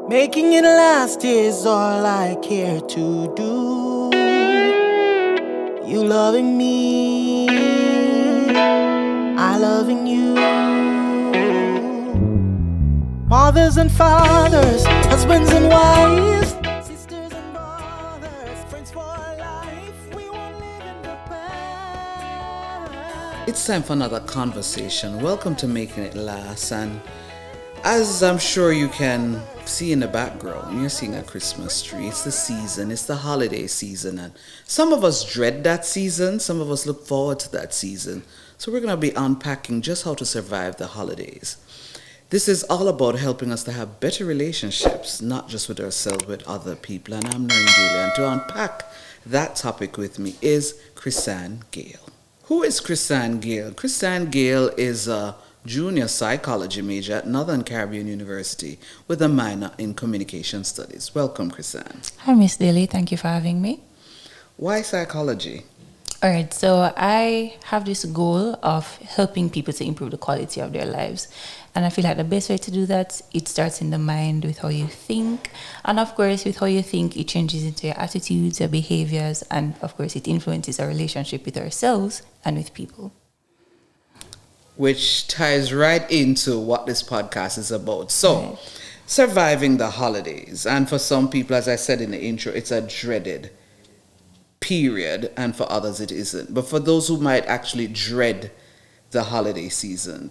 Making it last is all I care to do. You loving me, I loving you. Mothers and fathers, husbands and wives, sisters and brothers, friends for life. We won't live in the past. It's time for another conversation. Welcome to Making It Last. And as I'm sure you can see in the background, you're seeing a Christmas tree. It's the season, it's the holiday season. And some of us dread that season, some of us look forward to that season. So we're going to be unpacking just how to survive the holidays. This is all about helping us to have better relationships, not just with ourselves, with other people. And I'm Gayle, and to unpack that topic with me is Krisann Gayle. Who is Krisann Gayle? Krisann Gayle is a junior psychology major at Northern Caribbean University with a minor in communication studies. Welcome, Krisann. Hi, Miss Daly. Thank you for having me. Why psychology? All right, so I have this goal of helping people to improve the quality of their lives. And I feel like the best way to do that, it starts in the mind with how you think. And of course, with how you think, it changes into your attitudes, your behaviors, and of course, it influences our relationship with ourselves and with people. Which ties right into what this podcast is about. So, Right. surviving the holidays. And for some people, as I said in the intro, it's a dreaded period, and for others it isn't. But for those who might actually dread the holiday season,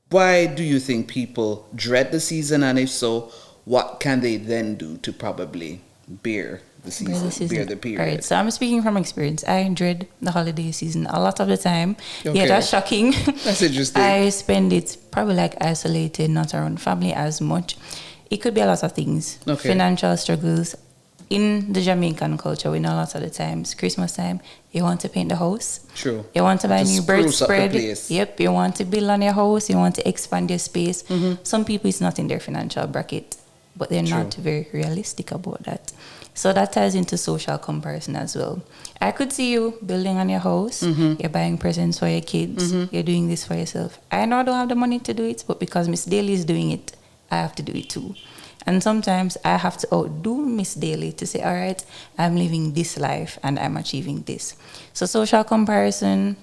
why do you think people dread the season? And if so, what can they then do to probably bear the season, bear the period? All right, so I'm speaking from experience. I dread the holiday season a lot of the time. Okay. Yeah, that's shocking. That's interesting. I spend it probably like isolated, not around family as much. It could be a lot of things. Okay. Financial struggles. In the Jamaican culture, we know a lot of the times, Christmas time, you want to paint the house. True. You want to buy To new bird spruce up the spread. place. Yep, you want to build on your house. You want to expand your space. Some people, it's not in their financial bracket, but they're not very realistic about that. So that ties into social comparison as well. I could see you building on your house. You're buying presents for your kids. You're doing this for yourself. I know I don't have the money to do it, but because Miss Daly is doing it, I have to do it too. And sometimes I have to outdo Miss Daly to say, all right, I'm living this life and I'm achieving this. So social comparison,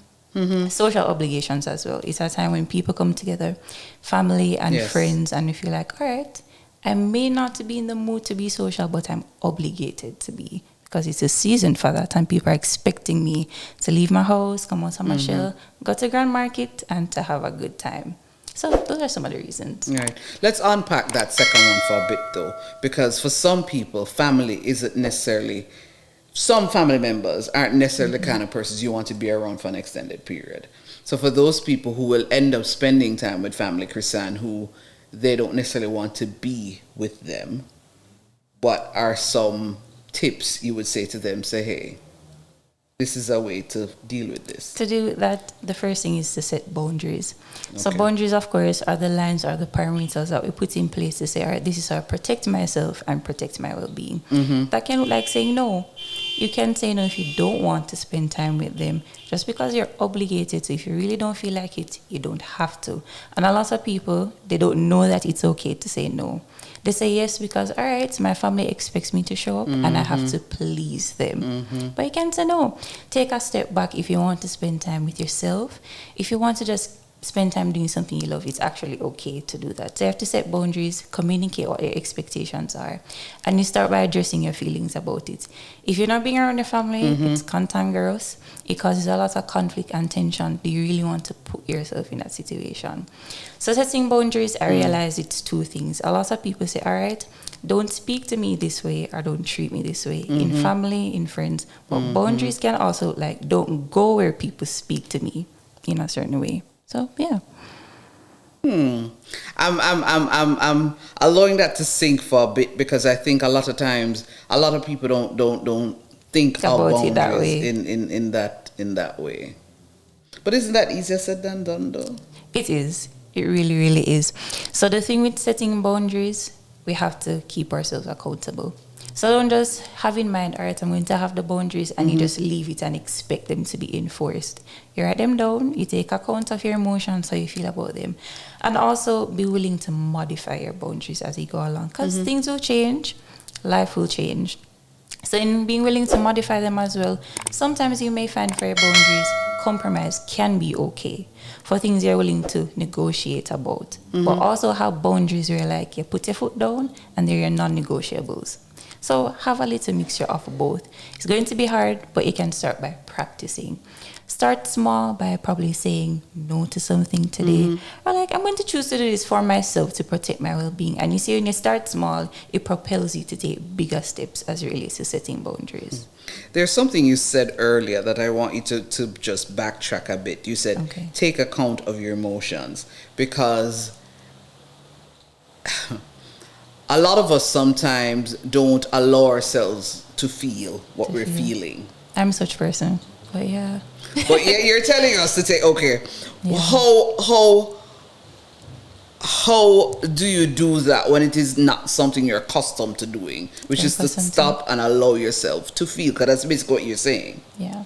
social obligations as well. It's a time when people come together, family and friends, and you feel like, all right, I may not be in the mood to be social, but I'm obligated to be, because it's a season for that and people are expecting me to leave my house, come out of my shell, go to Grand Market and to have a good time. So those are some of the reasons. Right. Let's unpack that second one for a bit though, because for some people, family isn't necessarily, some family members aren't necessarily the kind of persons you want to be around for an extended period. So for those people who will end up spending time with family, Krisann, who they don't necessarily want to be with them, what are some tips you would say to them? Say, hey, this is a way to deal with this. To do that, the first thing is to set boundaries. So Okay. boundaries, of course, are the lines or the parameters that we put in place to say, all right, this is how I protect myself and protect my well-being. That can look like saying no. You can say no if you don't want to spend time with them. Just because you're obligated to, if you really don't feel like it, you don't have to. And a lot of people, they don't know that it's okay to say no. They say yes because, all right, my family expects me to show up and I have to please them. But you can say no. Take a step back if you want to spend time with yourself. If you want to just spend time doing something you love, it's actually okay to do that. So you have to set boundaries, communicate what your expectations are, and you start by addressing your feelings about it. If you're not being around your family, it's cantankerous. It causes a lot of conflict and tension. Do you really want to put yourself in that situation? So setting boundaries, I realize it's two things. A lot of people say, all right, don't speak to me this way or don't treat me this way in family, in friends. But boundaries can also like, don't go where people speak to me in a certain way. So yeah. I'm allowing that to sink for a bit, because I think a lot of times a lot of people don't think of About boundaries it that way. in that way. But isn't that easier said than done though? It is. It really, really is. So the thing with setting boundaries, we have to keep ourselves accountable. So don't just have in mind, all right, I'm going to have the boundaries, and you just leave it and expect them to be enforced. You write them down, you take account of your emotions, how you feel about them, and also be willing to modify your boundaries as you go along, because things will change, life will change. So in being willing to modify them as well, sometimes you may find for your boundaries, compromise can be okay for things you're willing to negotiate about. But also have boundaries where like you put your foot down and they're your non-negotiables. So have a little mixture of both. It's going to be hard, but you can start by practicing. Start small by probably saying no to something today. Or like, I'm going to choose to do this for myself to protect my well-being. And you see, when you start small, it propels you to take bigger steps as it relates to setting boundaries. There's something you said earlier that I want you to just backtrack a bit. You said, take account of your emotions, because a lot of us sometimes don't allow ourselves to feel what we're feeling. I'm such a person, but yeah. But you're telling us to take, how do you do that when it is not something you're accustomed to doing, which is to stop and allow yourself to feel? Because that's basically what you're saying. Yeah.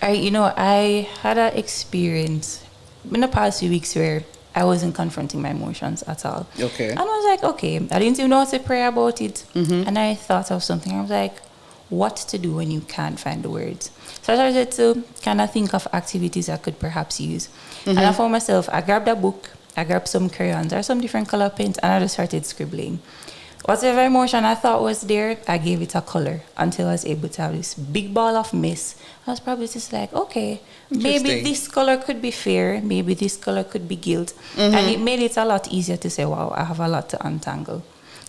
I had an experience in the past few weeks where I wasn't confronting my emotions at all. Okay. And I was like, okay, I didn't even know how to pray about it. And I thought of something. I was like, what to do when you can't find the words? So I started to kind of think of activities I could perhaps use. And I found myself, I grabbed a book, I grabbed some crayons or some different color paints, and I just started scribbling. Whatever emotion I thought was there, I gave it a color until I was able to have this big ball of mist. I was probably just like, okay, maybe this color could be fear, maybe this color could be guilt. And it made it a lot easier to say, wow, I have a lot to untangle.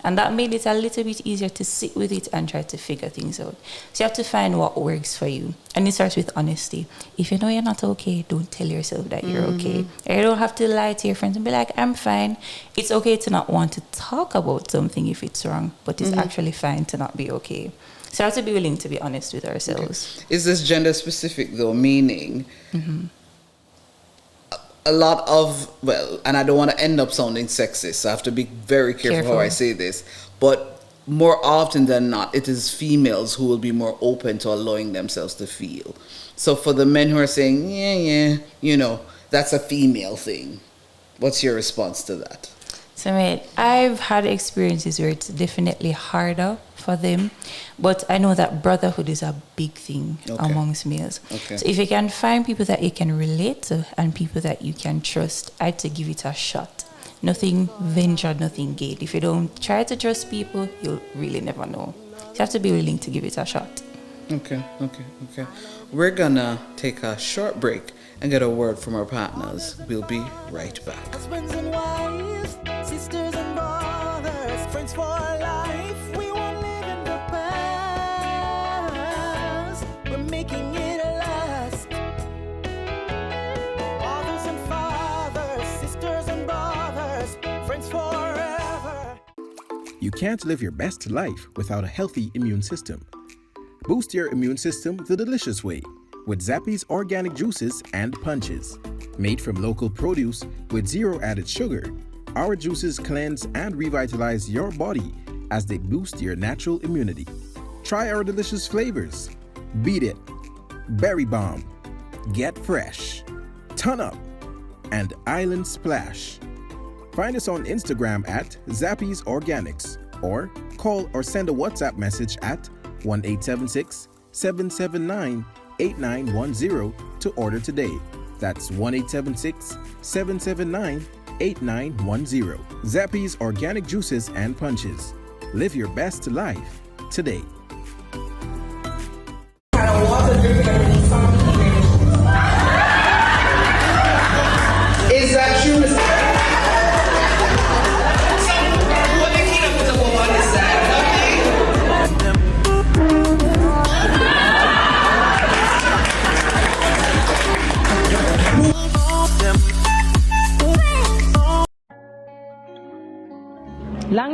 And that made it a little bit easier to sit with it and try to figure things out. So you have to find what works for you. And it starts with honesty. If you know you're not okay, don't tell yourself that you're okay. Or you don't have to lie to your friends and be like, I'm fine. It's okay to not want to talk about something if it's wrong, but it's actually fine to not be okay. So you have to be willing to be honest with ourselves. Okay. Is this gender specific though? Meaning, a lot of, and I don't want to end up sounding sexist, so I have to be very careful how I say this, but more often than not, it is females who will be more open to allowing themselves to feel. So for the men who are saying, that's a female thing, what's your response to that? So, I've had experiences where it's definitely harder for them, but I know that brotherhood is a big thing amongst males. Okay. So if you can find people that you can relate to and people that you can trust, I'd say give it a shot. Nothing ventured, nothing gained. If you don't try to trust people, you'll really never know. You have to be willing to give it a shot. Okay. We're gonna take a short break and get a word from our partners. We'll be right back. Husbands and wives, sisters and brothers, friends for life. We won't live in the past. We're making it last. Mothers and fathers, sisters and brothers, friends forever. You can't live your best life without a healthy immune system. Boost your immune system the delicious way with Zappy's organic juices and punches. Made from local produce with zero added sugar, our juices cleanse and revitalize your body as they boost your natural immunity. Try our delicious flavors: Beat It, Berry Bomb, Get Fresh, Ton Up, and Island Splash. Find us on Instagram at Zappy's Organics, or call or send a WhatsApp message at 1-876-779-8910 to order today. That's 1-876-779-8910. Zappy's Organic Juices and Punches. Live your best life today. Is that true?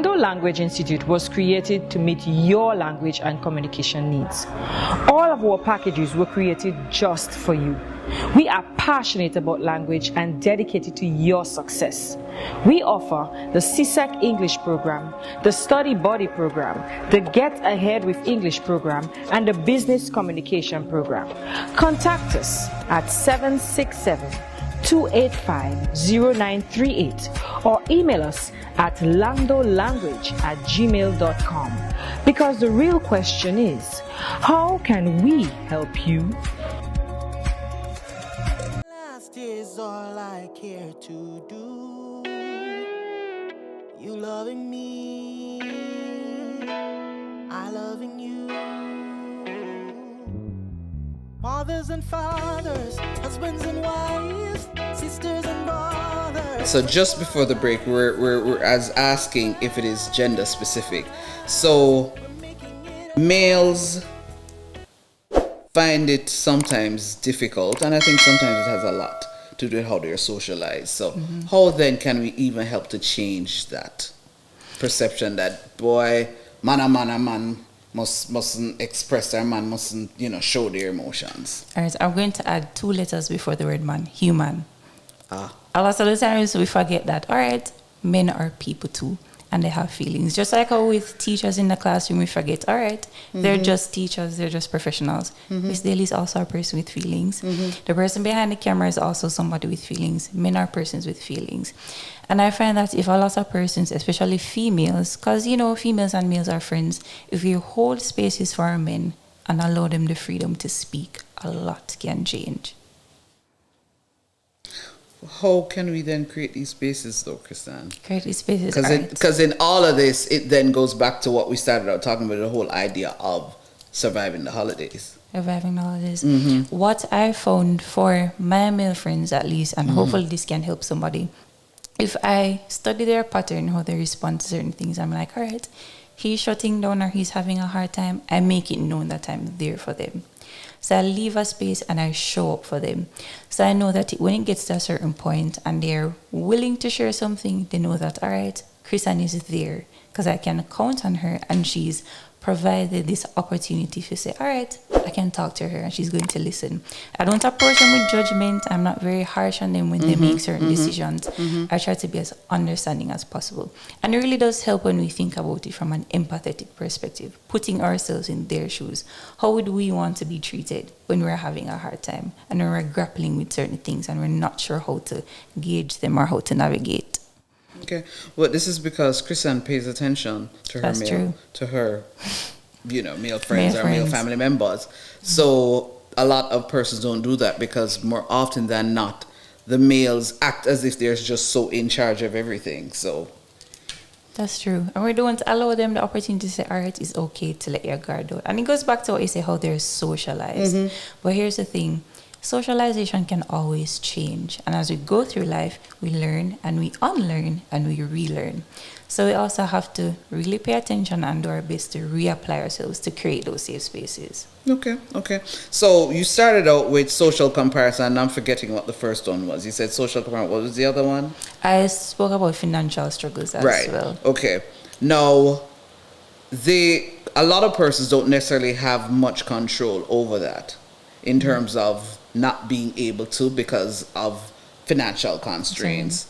Langdo Language Institute was created to meet your language and communication needs. All of our packages were created just for you. We are passionate about language and dedicated to your success. We offer the CSEC English program, the Study Buddy program, the Get Ahead with English program, and the Business Communication program. Contact us at 767-285-0938 or email us at langdolanguage@gmail.com. Because the real question is, how can we help you? Last is all I care to do. You loving me, I loving you. Mothers and fathers, husbands and wives, sisters and brothers. So just before the break, we're as asking if it is gender specific. So males find it sometimes difficult, and I think sometimes it has a lot to do with how they're socialized. So how then can we even help to change that perception that boy, man mustn't express their man, mustn't, show their emotions? All right, I'm going to add 2 letters before the word man, human. Ah. A lot of the times we forget that, all right, men are people too, and they have feelings. Just like how with teachers in the classroom, we forget, all right, they're just teachers, they're just professionals. Miss Daly is also a person with feelings. The person behind the camera is also somebody with feelings. Men are persons with feelings. And I find that if a lot of persons, especially females, because, females and males are friends, if you hold spaces for our men and allow them the freedom to speak, a lot can change. How can we then create these spaces though, Krisann? Create these spaces, Because in all of this, it then goes back to what we started out talking about, the whole idea of surviving the holidays. Surviving the holidays. What I found for my male friends at least, and hopefully this can help somebody, if I study their pattern, how they respond to certain things, I'm like, all right, he's shutting down or he's having a hard time, I make it known that I'm there for them. So I leave a space and I show up for them. So I know that when it gets to a certain point and they're willing to share something, they know that, all right, Krisann is there because I can count on her, and she's provided this opportunity to say, all right, I can talk to her and she's going to listen. I don't approach them with judgment. I'm not very harsh on them when they make certain decisions. I try to be as understanding as possible. And it really does help when we think about it from an empathetic perspective, putting ourselves in their shoes. How would we want to be treated when we're having a hard time and when we're grappling with certain things and we're not sure how to gauge them or how to navigate? Okay. Well, this is because Krisann pays attention to her male friends or male family members. So a lot of persons don't do that because more often than not, the males act as if they're just so in charge of everything. So that's true. And we don't allow them the opportunity to say, all right, it's okay to let your guard down. And it goes back to what you say, how they're socialized. But here's the thing. Socialization can always change. And as we go through life, we learn and we unlearn and we relearn. So we also have to really pay attention and do our best to reapply ourselves to create those safe spaces. Okay. So you started out with social comparison, and I'm forgetting what the first one was. You said social comparison. What was the other one? I spoke about financial struggles as well. Okay. Now, a lot of persons don't necessarily have much control over that in terms of not being able to because of financial constraints.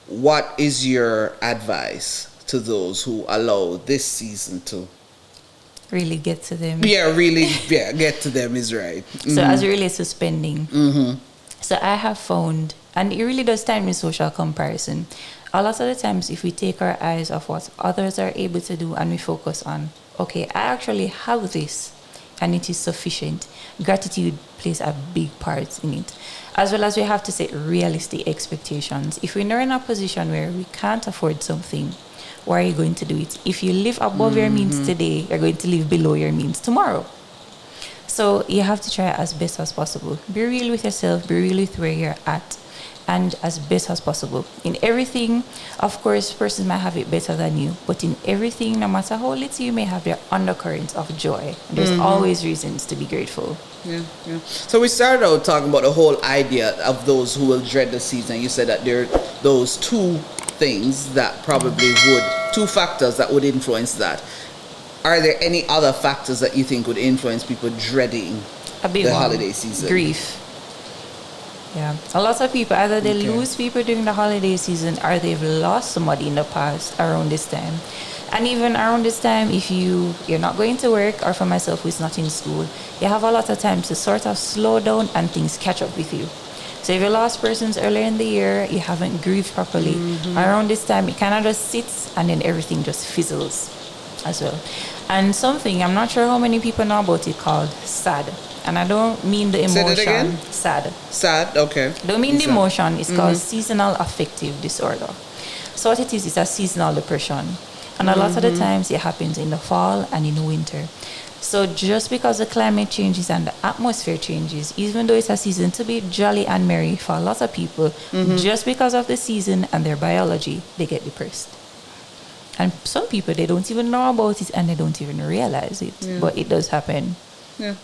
What is your advice to those who allow this season to really get to them? Get to them is right. So as it relates to spending, so I have found, and it really does time with social comparison, a lot of the times if we take our eyes off what others are able to do and we focus on, okay, I actually have this and it is sufficient, gratitude plays a big part in it. As well as we have to set realistic expectations. If we're in a position where we can't afford something, why are you going to do it? If you live above your means today, you're going to live below your means tomorrow. So you have to try as best as possible. Be real with yourself, be real with where you're at, and as best as possible. In everything, of course, persons might have it better than you, but in everything, no matter how little you may have, there are undercurrents of joy. And there's always reasons to be grateful. Yeah. So we started out talking about the whole idea of those who will dread the season. You said that there are those 2 things that probably would two factors that would influence that. Are there any other factors that you think would influence people dreading A big the one. holiday season? Grief. Yeah. A lot of people, either they lose people during the holiday season or they've lost somebody in the past around this time. And even around this time, if you're not going to work, or for myself who's not in school, you have a lot of time to sort of slow down and things catch up with you. So if you lost persons earlier in the year, you haven't grieved properly. Around this time, it kind of just sits and then everything just fizzles as well. And something, I'm not sure how many people know about it, called SAD. And I don't mean the emotion. Say that again? SAD. Sad, okay. Don't mean the emotion. It's called seasonal affective disorder. So what it is, it's a seasonal depression. And a lot of the times it happens in the fall and in the winter. So just because the climate changes and the atmosphere changes, even though it's a season to be jolly and merry for a lot of people, just because of the season and their biology, they get depressed. And some people, they don't even know about it and they don't even realize it. Yeah. But it does happen. Yeah,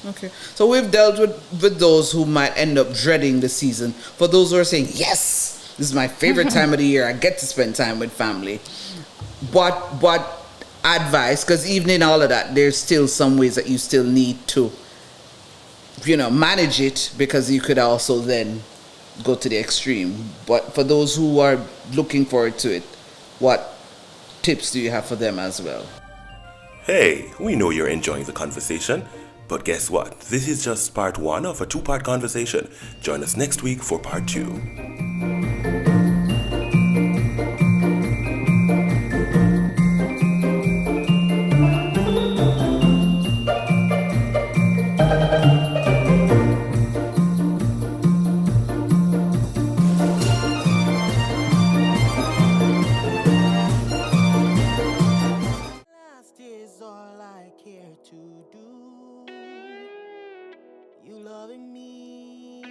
okay. So we've dealt with those who might end up dreading the season. For those who are saying, yes, this is my favorite time of the year, I get to spend time with family. What advice, because even in all of that, there's still some ways that you still need to, manage it, because you could also then go to the extreme. But for those who are looking forward to it, what tips do you have for them as well? Hey, we know you're enjoying the conversation, but guess what? This is just part one of a two-part conversation. Join us next week for part two. Last is all I care to do. You loving me,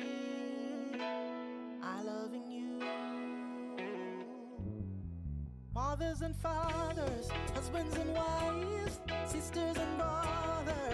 I loving you. Mothers and fathers, husbands and wives, sisters and brothers.